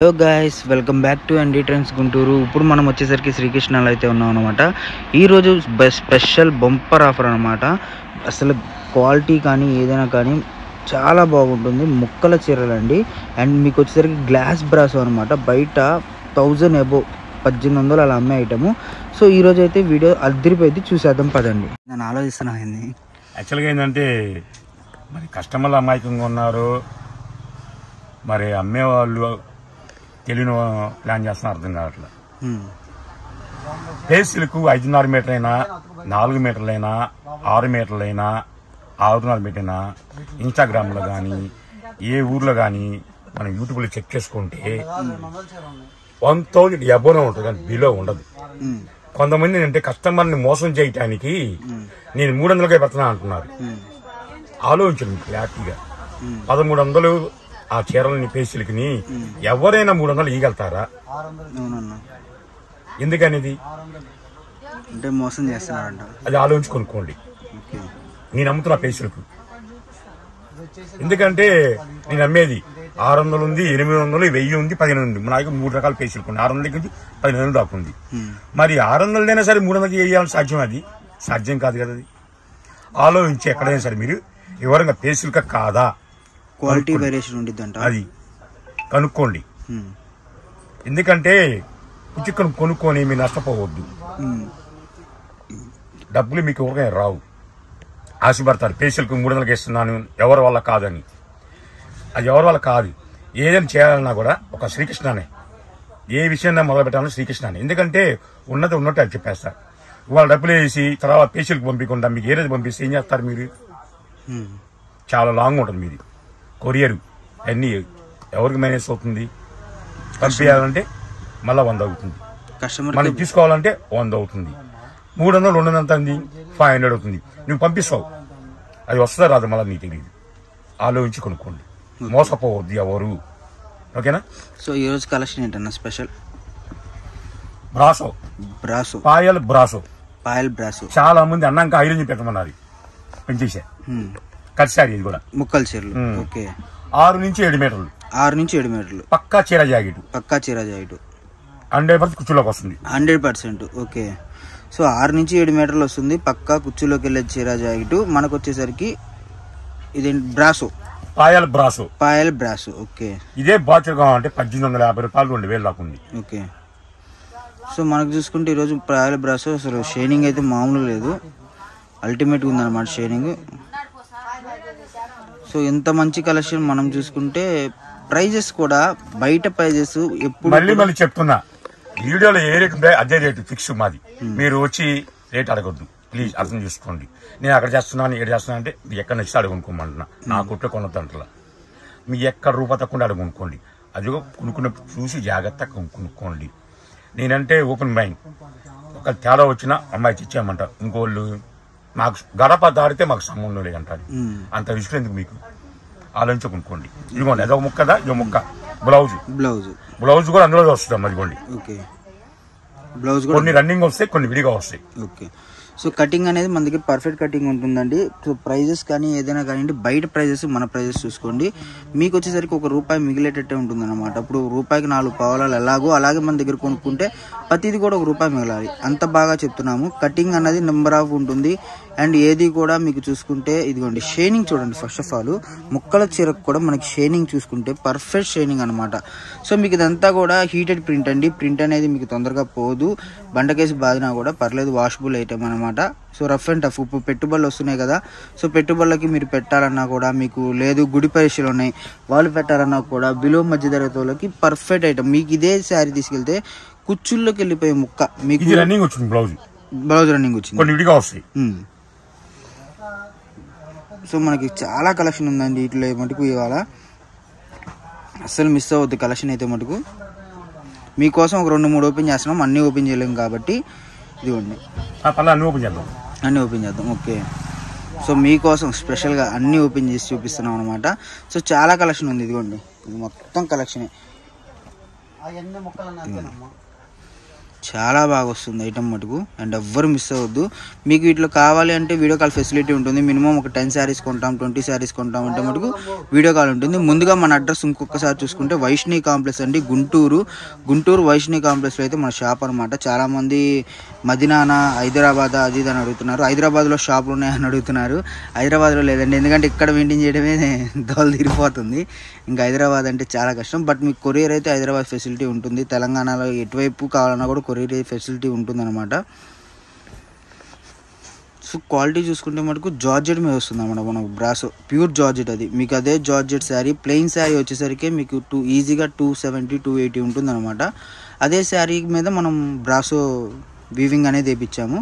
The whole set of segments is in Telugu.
Hello guys, welcome back to ND trends Guntur. ఇప్పుడు మనం వచ్చేసరికి శ్రీకృష్ణలో అయితే ఉన్నాం అనమాట. ఈరోజు స్పెషల్ బంపర్ ఆఫర్ అనమాట. అసలు క్వాలిటీ కానీ ఏదైనా కానీ చాలా బాగుంటుంది. ముక్కల చీరలు అండి. అండ్ మీకు వచ్చేసరికి గ్లాస్ బ్రాస్ అనమాట. బయట 1000 అబోవ్ 1800 అలా అమ్మే ఐటము. సో ఈరోజు అయితే వీడియో అద్దరిపోయింది, చూసేద్దాం పదండి. నేను ఆలోచిస్తున్నాను ఏంది యాక్చువల్గా ఏంటంటే మరి కస్టమర్లు అమాయకంగా ఉన్నారు, మరి అమ్మేవాళ్ళు తెలియని ప్లాన్ చేస్తున్నారు, అర్థం కావట్లేదు. పేస్టులకు 5.5 మీటర్లైనా 4 మీటర్లైనా 6 మీటర్లైనా 6.5 మీటర్లైనా ఇన్స్టాగ్రామ్లో కానీ ఏ ఊర్లో కానీ మనం యూట్యూబ్లో చెక్ చేసుకుంటే 1000 అబోనే ఉంటుంది, కానీ బిలో ఉండదు. కొంతమంది అంటే కస్టమర్ని మోసం చేయటానికి నేను 300కే పెడతాను అంటున్నారు. ఆలోచించండి క్లారిటీగా. 1300 ఆ చీరలని పేస్టులకి ఎవరైనా 300 ఇవ్వగలుగుతారా? ఎందుకనేది అంటే మోసం చేస్తున్నారంట. అది ఆలోచించి కొనుక్కోండి. నేను అమ్ముతున్నా పేస్టులకు. ఎందుకంటే నేను అమ్మేది 600 ఉంది, 800, 1000 ఉంది, 1500 ఉంది. నాకు 3 రకాల పేస్టులు ఉంది. 600 నుంచి 1500 దాకా ఉంది. మరి 600 అయినా సరే 300కి వేయాలని సాధ్యం? అది సాధ్యం కాదు కదా. అది ఆలోచించి ఎక్కడైనా సరే మీరు వివరంగా పేస్టులక కాదా, క్వాలిటీ వేరియేషన్ ఉండిద్దంట, అది కనుక్కోండి. ఎందుకంటే పుచ్చుకొని కొనుక్కొని మీరు నష్టపోవద్దు. డబ్బులు మీకు ఎవరికైనా రావు. ఆశపడతారు పేషెంట్కి 300కి ఇస్తున్నాను, ఎవరి వల్ల కాదని. అది ఎవరి వల్ల కాదు. ఏదైనా చేయాలన్నా కూడా ఒక శ్రీకృష్ణనే. ఏ విషయాన్ని మొదలు పెట్టాలన్నా శ్రీకృష్ణనే. ఎందుకంటే ఉన్నది ఉన్నట్టు అది చెప్పేస్తారు. వాళ్ళు డబ్బులు వేసి తర్వాత పేషెంట్కి పంపించకుండా మీకు ఏ రోజు పంపిస్తే ఏం చేస్తారు మీరు? చాలా లాంగ్ ఉంటుంది మీది కొరియర్. అన్నీ ఎవరికి మేనేజ్ అవుతుంది? పంపించాలంటే మళ్ళీ 100 అవుతుంది, మనం తీసుకోవాలంటే 100 అవుతుంది. 300 200 ఎంత అంది? 500 అవుతుంది. నువ్వు పంపిస్తావు, అది వస్తుందా రాదు మళ్ళీ నీకు తెలియదు. ఆలోచించి కొనుక్కోండి, మోసపోవద్దు ఎవరు. ఓకేనా? సో ఈరోజు కలెక్షన్ ఏంటన్నా స్పెషల్? Brasso, Payal brasso. చాలా మంది అన్నాక ఐరన్ పెట్టమన్నది, పెంచేసా. కట్సారి ఇది కూడా ముక్కల చీరలు. ఓకే. 6 నుంచి 7 మీటర్లు. 6 నుంచి 7 మీటర్లు. పక్కా చీర జాకెట్. 100% కుర్చీలోకి వస్తుంది. 100%. ఓకే. సో 6 నుంచి 7 మీటర్లు వస్తుంది, పక్కా కుర్చీలోకి వెళ్ళే చీర జాకెట్. మనకు వచ్చేసరికి ఇది బ్రాసో, పాయల్ బ్రాసో. ఓకే. ఇదే బాచర్ కావాలంటే 1850 రూపాయలు 2000 దాకా ఉంది. ఓకే. సో మనకు చూసుకుంటే ఈరోజు పాయల్ బ్రాసో అసలు షైనింగ్ అయితే మామూలు లేదు, అల్టిమేట్గా ఉందన్నమాట షైనింగ్. సో ఎంత మంచి కలెక్షన్. మనం చూసుకుంటే ప్రైజెస్ కూడా బయట ప్రైజెస్ ఎప్పుడు మళ్ళీ చెప్తున్నా, వీడియోలో ఏ రేట్ ఉందో అదే రేటు ఫిక్స్ మాది. మీరు వచ్చి రేట్ అడగొద్దు ప్లీజ్, అర్థం చేసుకోండి. నేను అక్కడ చేస్తున్నాను ఇక్కడ చేస్తున్నా అంటే మీకు ఎక్కడ నచ్చితే అడుగునుకోమంటున్నా. నా కొట్లో కొనొద్దు అంటలా. మీకు ఎక్కడ రూపాయి తక్కువ అడుగునుకోండి. అదిగో కొనుక్కున్నప్పుడు చూసి జాగ్రత్తగా కొనుక్కోండి. నేనంటే ఓపెన్ మైండ్. ఒక తేడా వచ్చినా అమ్మాయి తెచ్చామంట, ఇంకోళ్ళు మాకు గడప దాడితే మాకు సంబంధం లేదంటారు. అంత విషయం ఎందుకు మీకు? ఆలోచించి కొనుక్కోండి. ఇదిగోండి అదొక ముక్కదా, ఇదో ముక్క బ్లౌజ్ కూడా అందులో వస్తుంది. అదిగోండి. బ్లౌజ్ కొన్ని రన్నింగ్ వస్తాయి, కొన్ని విడిగా వస్తాయి. ఓకే. సో కటింగ్ అనేది మన దగ్గర పర్ఫెక్ట్ కటింగ్ ఉంటుందండి. సో ప్రైజెస్ కానీ ఏదైనా కానీ బయట ప్రైజెస్ మన ప్రైజెస్ చూసుకోండి. మీకు వచ్చేసరికి ₹1 మిగిలేటట్టే ఉంటుంది అనమాట. ఇప్పుడు రూపాయికి 4 పావలాలు ఎలాగో అలాగే మన దగ్గర కొనుక్కుంటే ప్రతిది కూడా ₹1 మిగలాలి. అంత బాగా చెప్తున్నాము. కటింగ్ అన్నది నెంబర్ ఆఫ్ ఉంటుంది. అండ్ ఏది కూడా మీకు చూసుకుంటే ఇదిగోండి షైనింగ్ చూడండి. ఫస్ట్ ఆఫ్ ఆల్ ముక్కల చీరకు కూడా మనకి షైనింగ్ చూసుకుంటే పర్ఫెక్ట్ షైనింగ్ అనమాట. సో మీకు ఇదంతా కూడా హీటెడ్ ప్రింట్ అండి. ప్రింట్ అనేది మీకు తొందరగా పోదు, బండకేసి బాదినా కూడా పర్లేదు, వాషబుల్ ఐటమ్ అనమాట. So rough and tough. ఇప్పుడు పెట్టుబడులు వస్తున్నాయి కదా, సో పెట్టుబడులకి మీరు పెట్టాలన్నా కూడా మీకు లేదు, గుడి పరీక్షలు ఉన్నాయి వాళ్ళు పెట్టాలన్నా కూడా బిలో మధ్య తరగతులకి పర్ఫెక్ట్ ఐటమ్. మీకు ఇదే శారీ తీసుకెళ్తే కుచ్చుల్లోకి వెళ్ళిపోయే ముక్క. మీకు రన్నింగ్ వచ్చింది, బ్లౌజ్ రన్నింగ్ వచ్చింది. సో మనకి చాలా కలెక్షన్ ఉందండి వీటిలో మటుకు. ఇవాళ అస్సలు మిస్ అవ్వద్దు కలెక్షన్ అయితే మటుకు. మీకోసం ఒక 2-3 ఓపెన్ చేస్తున్నాం, అన్నీ ఓపెన్ చేయలేము కాబట్టి ఇదిగోండి అన్నీ ఓపెన్ చేద్దాం. ఓకే. సో మీకోసం స్పెషల్గా అన్నీ ఓపెన్ చేసి చూపిస్తున్నాం అనమాట. సో చాలా కలెక్షన్ ఉంది. ఇదిగోండి ఇది మొత్తం కలెక్షనే. చాలా బాగా వస్తుంది ఐటమ్ మటుకు. అండ్ ఎవ్వరు మిస్ అవ్వద్దు. మీకు వీటిలో కావాలి అంటే వీడియో కాల్ ఫెసిలిటీ ఉంటుంది. మినిమం ఒక 10 శారీస్ కొంటాం, 20 శారీస్ కొంటాం అంటే మటుకు వీడియో కాల్ ఉంటుంది. ముందుగా మన అడ్రస్ ఇంకొకసారి చూసుకుంటే వైష్ణవి కాంప్లెక్స్ అండి, గుంటూరు వైష్ణవి కాంప్లెక్స్లో అయితే మన షాప్ అనమాట. చాలామంది మదీనానా హైదరాబాద్ అది ఇది అని అడుగుతున్నారు. హైదరాబాద్లో షాపులు ఉన్నాయని అడుగుతున్నారు. హైదరాబాద్లో లేదండి, ఎందుకంటే ఇక్కడ మెయింటైన్ చేయడమే దోలు తీరిపోతుంది. ఇంకా హైదరాబాద్ అంటే చాలా కష్టం. బట్ మీకు కొరియర్ అయితే హైదరాబాద్ ఫెసిలిటీ ఉంటుంది. తెలంగాణలో ఎటువైపు కావాలన్నా కూడా కొరియర్ ఫెసిలిటీ ఉంటుందన్నమాట. సో క్వాలిటీ చూసుకుంటే మనకు జార్జెట్ మీద వస్తుంది అన్నమాట. మనకు బ్రాసో ప్యూర్ జార్జెట్, అది మీకు అదే జార్జెట్ శారీ. ప్లెయిన్ శారీ వచ్చేసరికి మీకు ఈజీగా 270, 280 ఉంటుంది అనమాట. అదే శారీ మీద మనం బ్రాసో వీవింగ్ అనేది వేయించాము.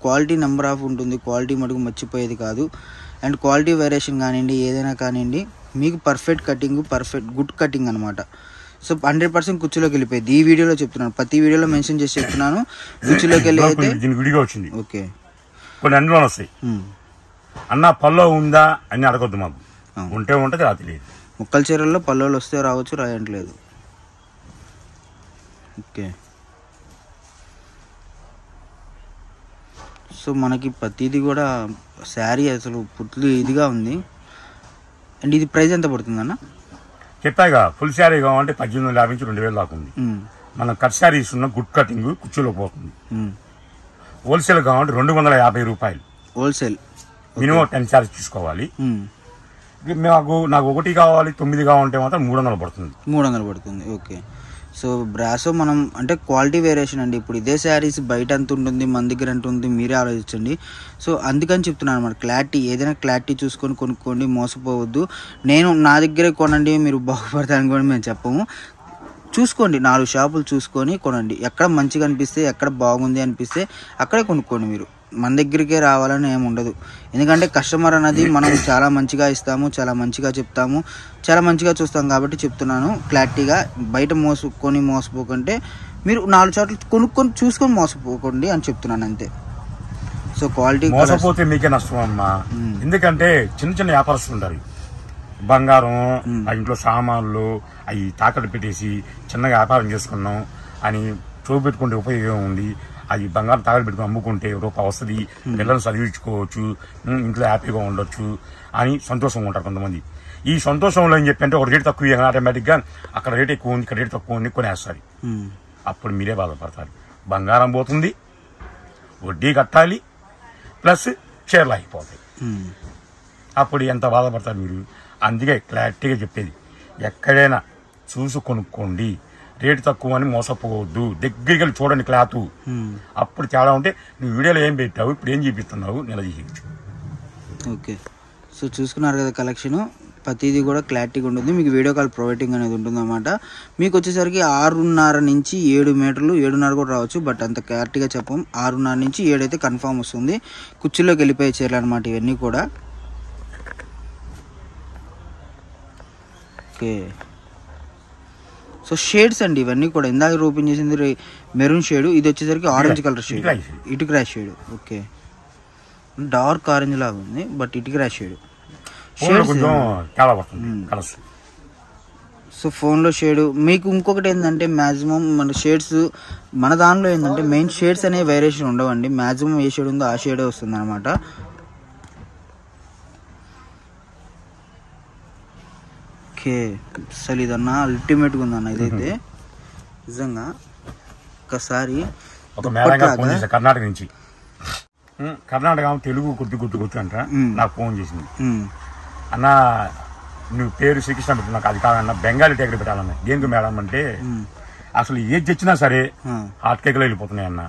క్వాలిటీ నెంబర్ ఆఫ్ ఉంటుంది. క్వాలిటీ మటుకు మర్చిపోయేది కాదు. అండ్ క్వాలిటీ వేరియేషన్ కానివ్వండి, ఏదైనా కానివ్వండి, మీకు perfect cutting, perfect good cutting అనమాట. సో 100% కుర్చీలోకి వెళ్ళిపోయింది. ఈ వీడియోలో చెప్తున్నాను, ప్రతి వీడియోలో మెన్షన్ చేసి చెప్తున్నాను. కుర్చీలోకి వెళ్ళి అయితే వచ్చింది. ఓకే, కొన్ని అందులో వస్తాయి. అన్న పల్లో ఉందా అని అడగొద్దు మాకు. ఉంటే ఉంటుంది, రాత్రి లేదు. ముక్కల చీరల్లో పల్లోలు వస్తే రావచ్చు, రాయట్లేదు. ఓకే, సో మనకి ప్రతిదీ కూడా శారీ అసలు పుట్లు ఇదిగా ఉంది. అండ్ ఇది ప్రైస్ ఎంత పడుతుంది అన్న? చెప్పాగా, ఫుల్ శారీ కావాలంటే 1850 నుంచి 2000 దాకా ఉంది. మనం కట్ శారీస్ ఉన్న గుడ్ కటింగ్ కుర్చీలో పోతుంది. హోల్సేల్ కావాలంటే 250 రూపాయలు హోల్సేల్. మినిమం 10 శారీస్ తీసుకోవాలి. నాకు 1 కావాలి, 9 కావాలంటే మాత్రం 300 పడుతుంది. 300 పడుతుంది. ఓకే, సో బ్రాసో మనం అంటే క్వాలిటీ వేరియేషన్ అండి. ఇప్పుడు ఇదే శారీస్ బయట ఎంత ఉంటుంది, మన దగ్గర ఎంత ఉంటుంది, మీరే ఆలోచించండి. సో అందుకని చెప్తున్నాను అనమాట, క్లారిటీ, ఏదైనా క్లారిటీ చూసుకొని కొనుక్కోండి, మోసపోవద్దు. నేను నా దగ్గరే కొనండి మీరు బాగుపడతారని కూడా మేము చెప్పము. చూసుకోండి, 4 షాపులు చూసుకొని కొనండి. ఎక్కడ మంచిగా అనిపిస్తే, ఎక్కడ బాగుంది అనిపిస్తే అక్కడే కొనుక్కోండి. మీరు మన దగ్గరికే రావాలని ఏమి ఉండదు. ఎందుకంటే కస్టమర్ అనేది మనం చాలా మంచిగా ఇస్తాము, చాలా మంచిగా చెప్తాము, చాలా మంచిగా చూస్తాం కాబట్టి చెప్తున్నాను క్లారిటీగా. బయట మోసపోకంటే మీరు 4 చోట్ల కొనుక్కొని చూసుకొని మోసపోకండి అని చెప్తున్నాను అంతే. సో క్వాలిటీ మోసపోతే మీకే నష్టం అమ్మా. ఎందుకంటే చిన్న వ్యాపారస్తులు ఉంటారు, బంగారం ఆ ఇంట్లో సామాన్లు అవి తాకట్టు పెట్టేసి చిన్నగా వ్యాపారం చేసుకున్నాం అని చూపెట్టుకుంటే ఉపయోగం ఉంది. అది బంగారం తాకట్టు పెట్టుకుని అమ్ముకుంటే రూపాయి వస్తుంది, పిల్లలు చదివించుకోవచ్చు, ఇంట్లో హ్యాపీగా ఉండొచ్చు అని సంతోషంగా ఉంటారు కొంతమంది. ఈ సంతోషంలో ఏం చెప్పంటే ఒక రేటు తక్కువ ఆటోమేటిక్గా అక్కడ రేట్ ఎక్కువ ఉంది, ఇక్కడ రేట్ తక్కువ ఉంది కొనేస్తారు. అప్పుడు మీరే బాధపడతారు. బంగారం పోతుంది, వడ్డీ కట్టాలి, ప్లస్ చీరలు అయిపోతాయి. అప్పుడు ఎంత బాధపడతారు మీరు. అందుకే క్లారిటీగా చెప్పేది, ఎక్కడైనా చూసి కొనుక్కోండి, రేటు తక్కువ అని మోసపోవద్దు. దగ్గరికి వెళ్ళి చూడండి క్లాత్. అప్పుడు తేడా ఉంటే నువ్వు వీడియోలో ఏం పెట్టావు, ఇప్పుడు ఏం చూపిస్తున్నావు నిలదీయచ్చు. ఓకే, సో చూసుకున్నారు కదా కలెక్షన్. ప్రతిదీ కూడా క్లారిటీగా ఉంటుంది. మీకు వీడియో కాల్ ప్రొవైడింగ్ అనేది ఉంటుందన్నమాట. మీకు వచ్చేసరికి 6.5 నుంచి 7 మీటర్లు, 7.5 కూడా రావచ్చు, బట్ అంత క్లారిటీగా చెప్పం. 6.5 నుంచి 7 అయితే కన్ఫామ్ వస్తుంది. కుర్చీలోకి వెళ్ళిపోయే చీరలు అనమాట ఇవన్నీ కూడా. ఓకే, సో షేడ్స్ అండి ఇవన్నీ కూడా. ఇందాక ఓపెన్ చేసింది మెరూన్ షేడ్, ఇది వచ్చేసరికి ఆరెంజ్ కలర్ షేడ్, ఇటుకరా షేడ్. ఓకే, డార్క్ ఆరెంజ్ లాగా ఉంది, బట్ ఇటుకరా షేడ్. సో ఫోన్లో షేడ్ మీకు ఇంకొకటి ఏంటంటే మ్యాక్సిమం మన షేడ్స్ మన దానిలో ఏంటంటే మెయిన్ షేడ్స్ అనే వేరియేషన్ ఉండవండి. మ్యాక్సిమం ఏ షేడ్ ఉందో ఆ షేడే వస్తుంది అనమాట. ఓకే, అసలు ఇదన్నా అల్టిమేట్గా ఉందన్న ఇదైతే నిజంగా. ఒకసారి కర్ణాటక నుంచి, కర్ణాటక తెలుగు గుర్తు అంట నాకు ఫోన్ చేసింది. అన్న నువ్వు పేరు శ్రీకృష్ణ పెట్టు, నాకు అది కాదన్న బెంగాలీ టేకలు పెట్టాలన్న. దేనికి మేడం అంటే అసలు ఏది తెచ్చినా సరే హాట్ కేకులో వెళ్ళిపోతున్నాయి అన్న.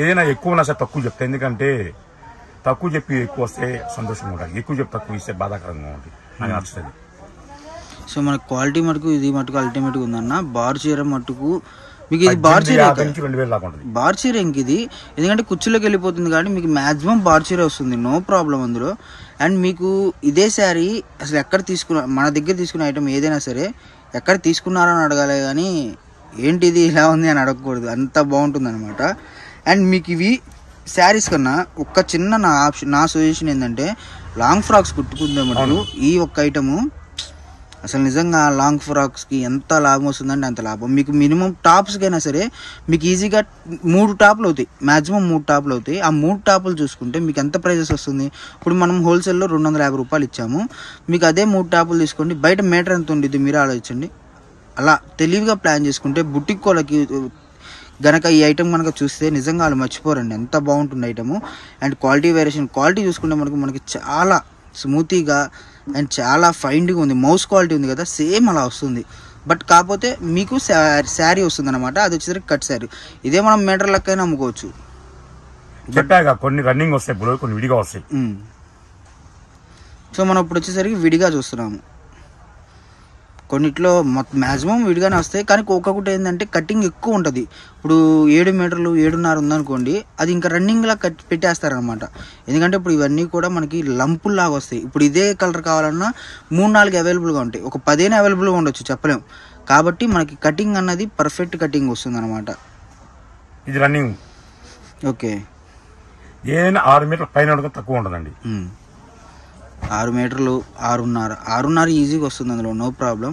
ఏదైనా ఎక్కువ ఉన్నా సరే తక్కువ చెప్తా, ఎందుకంటే తక్కువ చెప్పి ఎక్కువ వస్తే సంతోషంగా ఉంటుంది, ఎక్కువ చెప్పి తక్కువ ఇస్తే బాధాకరంగా ఉంటుంది, నాకు నచ్చుతుంది. సో మన క్వాలిటీ మటుకు ఇది మటుకు అల్టిమేట్గా ఉందన్న. బార్ చీర మటుకు మీకు ఇది బార్ చీర, బార్ చీర ఇంక ఇది, ఎందుకంటే కుర్చీలోకి వెళ్ళిపోతుంది కానీ మీకు మ్యాక్సిమం బార్ చీర వస్తుంది, నో ప్రాబ్లం అందులో. అండ్ మీకు ఇదే శారీ అసలు ఎక్కడ మన దగ్గర తీసుకున్న ఐటమ్ ఏదైనా సరే ఎక్కడ తీసుకున్నారని అడగాలి కానీ ఏంటి ఇది ఇలా ఉంది అని అడగకూడదు, అంత బాగుంటుంది అనమాట. అండ్ మీకు ఇవి శారీస్ కన్నా ఒక్క చిన్న నా సజెషన్ ఏంటంటే లాంగ్ ఫ్రాక్స్ కుట్టుకుందే మటుకు ఈ ఒక్క ఐటము అసలు నిజంగా లాంగ్ ఫ్రాక్స్కి ఎంత లాభం వస్తుందంటే అంత లాభం. మీకు మినిమం టాప్స్కైనా సరే మీకు ఈజీగా 3 టాప్లు అవుతాయి, మ్యాక్సిమం 3 టాప్లు అవుతాయి. ఆ 3 టాపులు చూసుకుంటే మీకు ఎంత ప్రైజెస్ వస్తుంది. ఇప్పుడు మనం హోల్సేల్లో 250 రూపాయలు ఇచ్చాము, మీకు అదే 3 టాపులు తీసుకోండి, బయట మీటర్ ఎంత ఉండిద్ది మీరు ఆలోచించండి. అలా తెలివిగా ప్లాన్ చేసుకుంటే బుటిక్ వాళ్ళకి గనక ఈ ఐటమ్ కనుక చూస్తే నిజంగా వాళ్ళు మర్చిపోరండి, ఎంత బాగుంటుంది item. And quality variation, quality చూసుకుంటే మనకి చాలా స్మూతీగా అండ్ చాలా ఫైన్గా ఉంది. మౌస్ క్వాలిటీ ఉంది కదా, సేమ్ అలా వస్తుంది. బట్ కాకపోతే మీకు శారీ వస్తుంది అనమాట, అది వచ్చేసరికి కట్ శారీ. ఇదే మనం మీటర్ లెక్కైనా అమ్ముకోవచ్చు. చెప్పాక కొన్ని రన్నింగ్ వస్తాయి, ఇప్పుడు కొన్ని విడిగా వస్తాయి. సో మనం ఇప్పుడు వచ్చేసరికి విడిగా చూస్తున్నాము. కొన్నిట్లో మ్యాక్సిమం విడిగానే వస్తాయి, కానీ ఒక్కొక్కటి ఏంటంటే కటింగ్ ఎక్కువ ఉంటుంది. ఇప్పుడు 7 మీటర్లు 7.5 ఉందనుకోండి, అది ఇంకా రన్నింగ్లా పెట్టేస్తారనమాట. ఎందుకంటే ఇప్పుడు ఇవన్నీ కూడా మనకి లంపుల్లాగా వస్తాయి. ఇప్పుడు ఇదే కలర్ కావాలన్నా 3-4 అవైలబుల్గా ఉంటాయి, ఒక 10 అవైలబుల్గా ఉండొచ్చు, చెప్పలేం. కాబట్టి మనకి కటింగ్ అన్నది పర్ఫెక్ట్ కటింగ్ వస్తుంది అనమాట. ఇది రన్నింగ్ ఓకే. ఏదైనా 6 మీటర్ల పైన తక్కువ ఉంటుందండి. 6 మీటర్లు 6.5 ఈజీగా వస్తుంది, అందులో నో ప్రాబ్లం.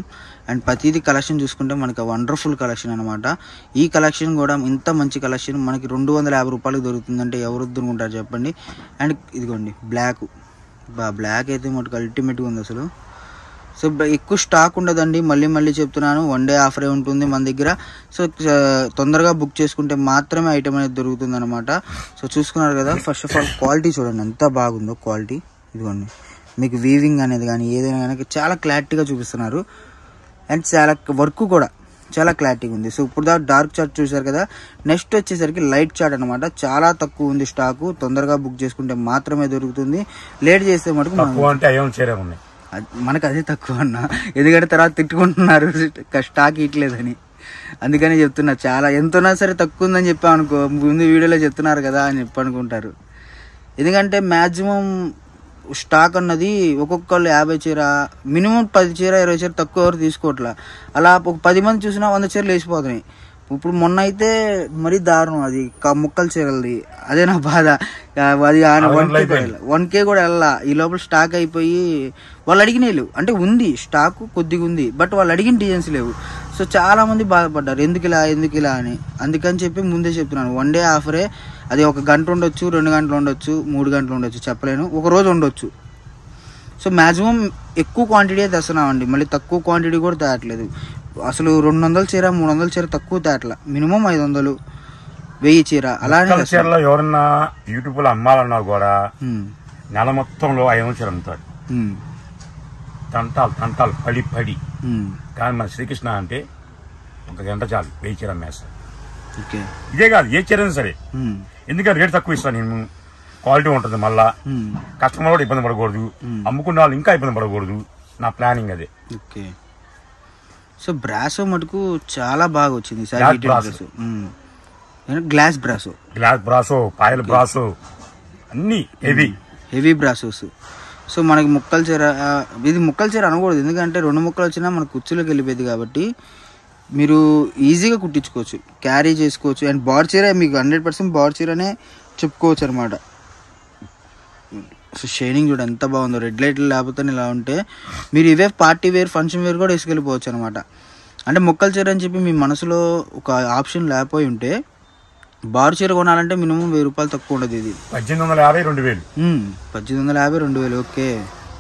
అండ్ ప్రతిదీ కలెక్షన్ చూసుకుంటే మనకి వండర్ఫుల్ కలెక్షన్ అనమాట. ఈ కలెక్షన్ కూడా ఇంత మంచి కలెక్షన్ మనకి 250 రూపాయలకు దొరుకుతుందంటే ఎవరు వద్దనుకుంటారు చెప్పండి. అండ్ ఇదిగోండి బ్లాక్ అయితే మటుకు అల్టిమేట్గా ఉంది అసలు. సో ఎక్కువ స్టాక్ ఉండదండి, మళ్ళీ చెప్తున్నాను, 1 డే ఆఫరే ఉంటుంది మన దగ్గర. సో తొందరగా బుక్ చేసుకుంటే మాత్రమే ఐటమ్ అనేది దొరుకుతుంది అనమాట. సో చూసుకున్నారు కదా, ఫస్ట్ ఆఫ్ ఆల్ క్వాలిటీ చూడండి ఎంత బాగుందో క్వాలిటీ. ఇదిగోండి మీకు వీవింగ్ అనేది కానీ ఏదైనా కానీ చాలా క్లారిటీగా చూపిస్తున్నారు. అండ్ చాలా వర్క్ కూడా చాలా క్లారిటీగా ఉంది. సో ఇప్పుడు డార్క్ చార్ట్ చూసారు కదా, నెక్స్ట్ వచ్చేసరికి లైట్ చార్ట్ అనమాట. చాలా తక్కువ ఉంది స్టాకు, తొందరగా బుక్ చేసుకుంటే మాత్రమే దొరుకుతుంది. లేట్ చేస్తే మటుకు మనకు అదే తక్కువ అన్న, ఎందుకంటే తర్వాత తిట్టుకుంటున్నారు స్టాక్ ఇట్లేదని. అందుకని చెప్తున్నా, చాలా ఎంతనా సరే తక్కువ ఉందని చెప్పా అనుకో, ముందు వీడియోలో చెప్తున్నారు కదా అని అనుకుంటారు. ఎందుకంటే మ్యాక్సిమం స్టాక్ అన్నది ఒక్కొక్కళ్ళు 50 చీర, మినిమం 10 చీర 20 చీర తక్కువ ఎవరు తీసుకోవట్లా. అలా ఒక 10 మంది చూసినా 100 చీరలు వేసిపోతున్నాయి. ఇప్పుడు మొన్న అయితే మరీ దారుణం, అది ముక్కల చీరలది, అదే నా బాధ. అది 1K కూడా వెళ్ళా, ఈ లోపల స్టాక్ అయిపోయి వాళ్ళు అడిగిన లేవు. అంటే ఉంది స్టాక్ కొద్దిగా ఉంది, బట్ వాళ్ళు అడిగిన డిజైన్స్ లేవు. సో చాలా మంది బాధపడ్డారు, ఎందుకు ఇలా అని. అందుకని చెప్పి ముందే చెప్తున్నాను, 1 డే ఆఫరే. అది 1 గంట ఉండొచ్చు, 2 గంటలు ఉండొచ్చు, 3 గంటలు ఉండొచ్చు, చెప్పలేను, ఒక రోజు ఉండొచ్చు. సో మ్యాక్సిమం ఎక్కువ క్వాంటిటీ తెస్తున్నామండి, మళ్ళీ తక్కువ క్వాంటిటీ కూడా తేయట్లేదు. అసలు 200 చీర 300 చీర తక్కువ తేట్ల, మినిమం 500 1000 చీర అలానే. చీరలో ఎవరన్నా యూట్యూబ్ లో అమ్మాలన్నా కూడా నెల మొత్తంలో 500 చీర అమ్ముతారు, తంటాలు పడి. కానీ మన శ్రీకృష్ణ అంటే 1 గంట చాలు 1000 చీర అమ్మేస్తారు. ఇదే కాదు, ఏ చీర సరే, ఎందుకంటే రేట్ తక్కువ ఇస్తాను నేను, క్వాలిటీ ఉంటుంది. మళ్ళా కస్టమర్ కూడా ఇబ్బంది పడకూడదు, అమ్ముకున్న వాళ్ళు ఇంకా ఇబ్బంది పడకూడదు, నా ప్లానింగ్ అదే. ఓకే. సో బ్రాసో మటుకు చాలా బాగా వచ్చింది, గ్లాస్ బ్రాసో, పాయల్ బ్రాసో, అన్ని హెవీ బ్రాసోస్. సో మనకి ముక్కల చీర, ఇది ముక్కల చీర అనకూడదు, ఎందుకంటే 2 ముక్కలు వచ్చినా మన కుర్చీలోకి వెళ్ళిపోయింది కాబట్టి మీరు ఈజీగా కుట్టించుకోవచ్చు, క్యారీ చేసుకోవచ్చు. అండ్ బార్ చీర మీకు 100% బార్ చీరనే చెప్పుకోవచ్చు అనమాట. సో షైనింగ్ చూడ ఎంత బాగుందో, రెడ్ లైట్లు లేకపోతే ఇలా ఉంటే మీరు ఇవే పార్టీ వేర్ ఫంక్షన్ వేర్ కూడా వేసుకెళ్ళిపోవచ్చు అనమాట. అంటే మొక్కల చీర అని చెప్పి మీ మనసులో ఒక ఆప్షన్ లేకపోయి ఉంటే బార్ చీర కొనాలంటే మినిమం 1000 రూపాయలు తక్కువ ఉండదు. ఇది 1850 2000, 1850 2000. ఓకే,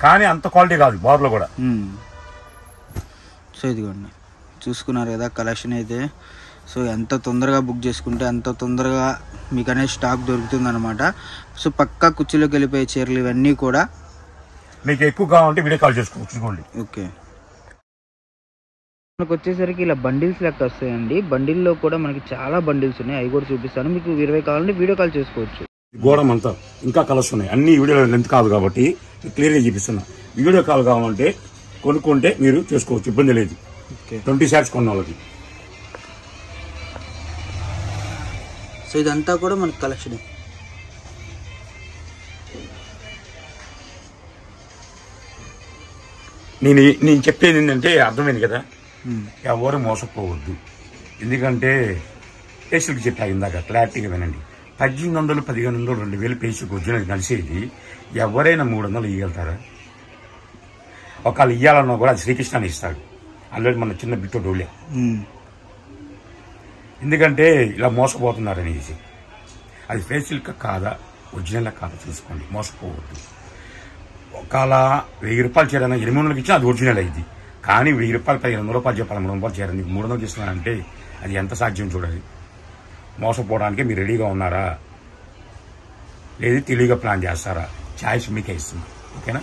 కానీ అంత క్వాలిటీ కాదు బార్లో కూడా. సో ఇదిగోండి చూసుకున్నారు కదా కలెక్షన్ అయితే. సో ఎంత తొందరగా బుక్ చేసుకుంటే అంత తొందరగా మీకు అనేది స్టాక్ దొరుకుతుంది అనమాట. సో పక్కా కుర్చీలోకి వెళ్ళిపోయే చీరలు ఇవన్నీ కూడా. మీకు ఎక్కువ కావాలంటే వీడియో కాల్ చేసుకోండి. ఓకే, మనకు వచ్చేసరికి ఇలా బండిల్స్ లెక్క వస్తాయండి. బండిల్లో కూడా మనకి చాలా బండిల్స్ ఉన్నాయి, అవి కూడా చూపిస్తాను. మీకు 20 కావాలంటే వీడియో కాల్ చేసుకోవచ్చు. గోడం అంతా ఇంకా కలర్స్ ఉన్నాయి, అన్ని వీడియోలో లెంత్ కాదు కాబట్టి క్లియర్గా చూపిస్తున్నా. వీడియో కాల్ కావాలంటే కొనుక్కుంటే మీరు చేసుకోవచ్చు, ఇబ్బంది లేదు. 20 శారీస్ కొన్న వాళ్ళకి. సో ఇదంతా కూడా మనకి కలెక్షన్. నేను చెప్పేది ఏంటంటే అర్థమైంది కదా, ఎవరు మోసపోవద్దు. ఎందుకంటే పేస్టులకి చెప్పా ఇందాక, క్లారిటీగా వినండి. 1800 1500 2000 పేస్టులకు వచ్చినది నడిచేది ఎవరైనా 300 ఇవ్వగలుగుతారా? ఒకవేళ ఇయ్యాలన్నా కూడా అది శ్రీకృష్ణ ఇస్తాడు. ఆల్రెడీ మన చిన్న బిట్టు డోలే. ఎందుకంటే ఇలా మోసపోతున్నారు అనేసి. అది ఫేషియల్ కాదా ఒరిజినల్ కాదా చూసుకోండి, మోసపోవద్దు. ఒకవేళ 1000 రూపాయలు చీర 800కి ఇచ్చినా అది ఒరిజినల్ అయింది. కానీ 1000 రూపాయలు 200 రూపాయలు చెప్పాలి, 300 రూపాయలు చీర నీకు 300 ఇస్తున్నానంటే అది ఎంత సాధ్యం చూడాలి. మోసపోవడానికి మీరు రెడీగా ఉన్నారా, లేదు తెలివిగా ప్లాన్ చేస్తారా? ఛాయిస్ మీకే ఇస్తున్నా. ఓకేనా?